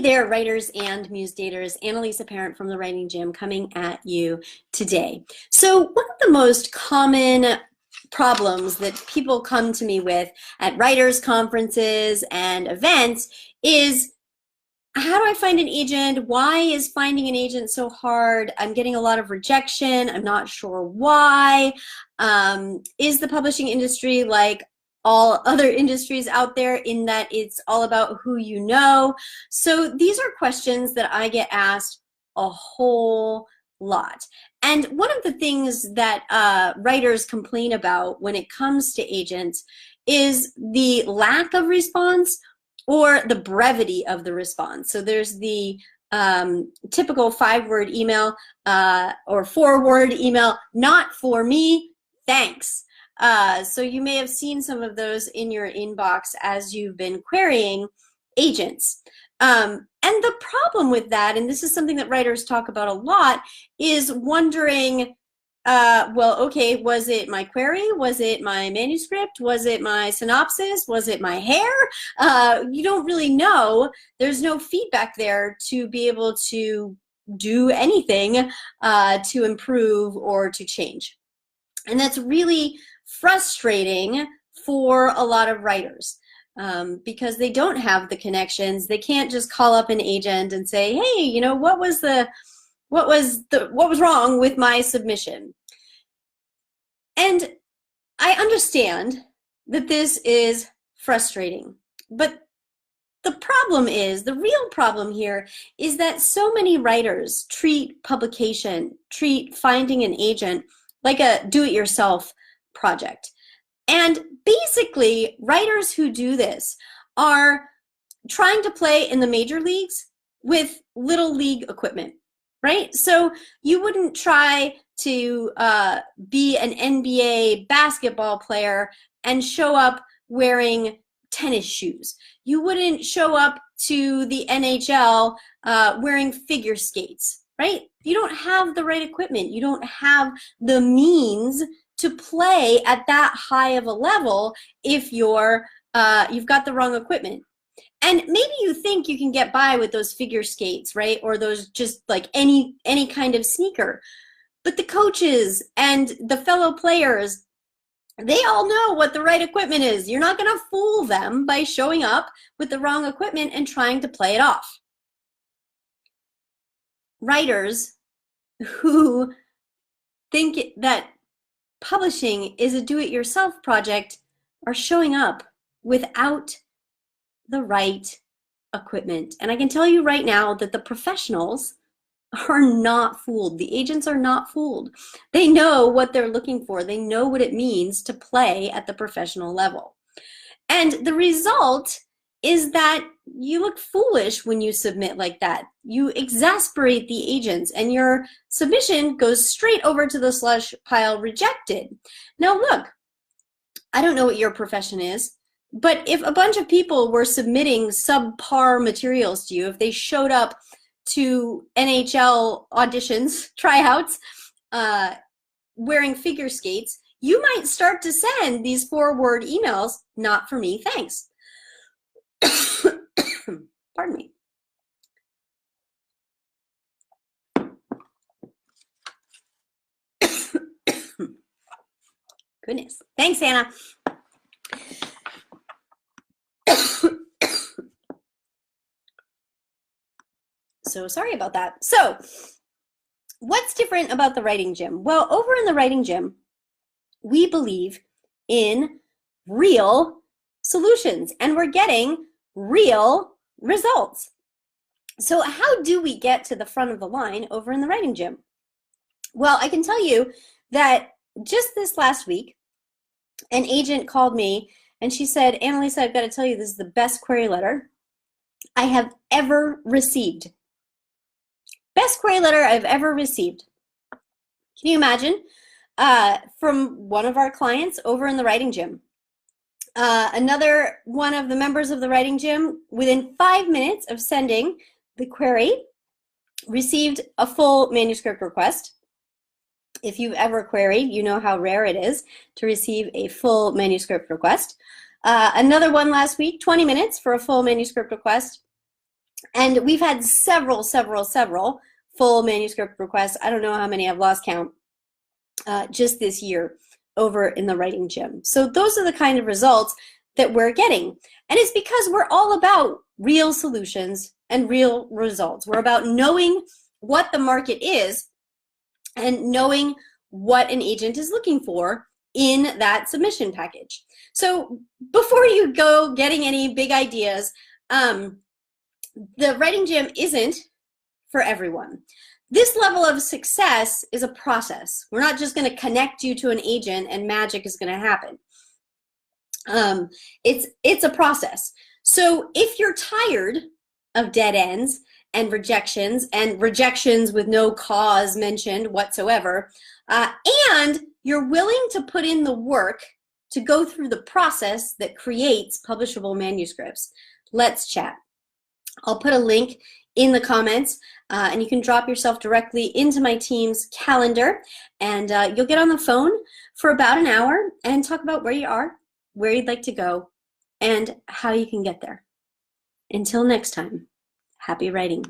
There, writers and muse daters, Annalisa Parent from the Writing Gym coming at you today. So one of the most common problems that people come to me with at writers' conferences and events is, how do I find an agent? Why is finding an agent so hard? I'm getting a lot of rejection. I'm not sure why. Is the publishing industry like all other industries out there in that it's all about who you know? So these are questions that I get asked a whole lot. And one of the things that writers complain about when it comes to agents is the lack of response or the brevity of the response. So there's the typical 5-word email or 4-word email, not for me, thanks. So you may have seen some of those in your inbox as you've been querying agents. And the problem with that, and this is something that writers talk about a lot, is wondering, well, okay, was it my query? Was it my manuscript? Was it my synopsis? Was it my hair? You don't really know. There's no feedback there to be able to do anything to improve or to change. And that's really frustrating for a lot of writers because they don't have the connections. They can't just call up an agent and say, hey, you know, what was wrong with my submission? And I understand that this is frustrating, but the problem is, the real problem here is that so many writers treat publication, treat finding an agent like a do-it-yourself project. And basically, writers who do this are trying to play in the major leagues with little league equipment, right? So you wouldn't try to be an NBA basketball player and show up wearing tennis shoes. You wouldn't show up to the NHL wearing figure skates, right? You don't have the right equipment. You don't have the means to play at that high of a level if you've got the wrong equipment. And maybe you think you can get by with those figure skates, right? Or those just like any kind of sneaker. But the coaches and the fellow players, they all know what the right equipment is. You're not going to fool them by showing up with the wrong equipment and trying to play it off. Writers who think that publishing is a do-it-yourself project are showing up without the right equipment. And I can tell you right now that the professionals are not fooled. The agents are not fooled. They know what they're looking for. They know what it means to play at the professional level. And the result is that you look foolish when you submit like that. You exasperate the agents and your submission goes straight over to the slush pile, rejected. Now look, I don't know what your profession is, but if a bunch of people were submitting subpar materials to you, if they showed up to NHL auditions, tryouts, wearing figure skates, you might start to send these 4-word emails, not for me, thanks. Pardon me. Goodness. Thanks, Anna. So sorry about that. So what's different about the Writing Gym? Well, over in the Writing Gym, we believe in real solutions and we're getting real results. So how do we get to the front of the line over in the Writing Gym? Well, I can tell you that just this last week, an agent called me and she said, Annalisa, I've got to tell you, this is the best query letter I have ever received. Best query letter I've ever received. Can you imagine? From one of our clients over in the Writing Gym. Another one of the members of the Writing Gym, within 5 minutes of sending the query, received a full manuscript request. If you've ever queried, you know how rare it is to receive a full manuscript request. Another one last week, 20 minutes for a full manuscript request. And we've had several full manuscript requests. I don't know how many, I've lost count, just this year over in the writing gym. So those are the kind of results that we're getting. And it's because we're all about real solutions and real results. We're about knowing what the market is and knowing what an agent is looking for in that submission package. So before you go getting any big ideas, the writing gym isn't for everyone. This level of success is a process. We're not just going to connect you to an agent and magic is going to happen. It's a process. So if you're tired of dead ends and rejections with no cause mentioned whatsoever, and you're willing to put in the work to go through the process that creates publishable manuscripts, let's chat. I'll put a link in the comments, and you can drop yourself directly into my team's calendar, and you'll get on the phone for about an hour and talk about where you are, where you'd like to go, and how you can get there. Until next time, happy writing.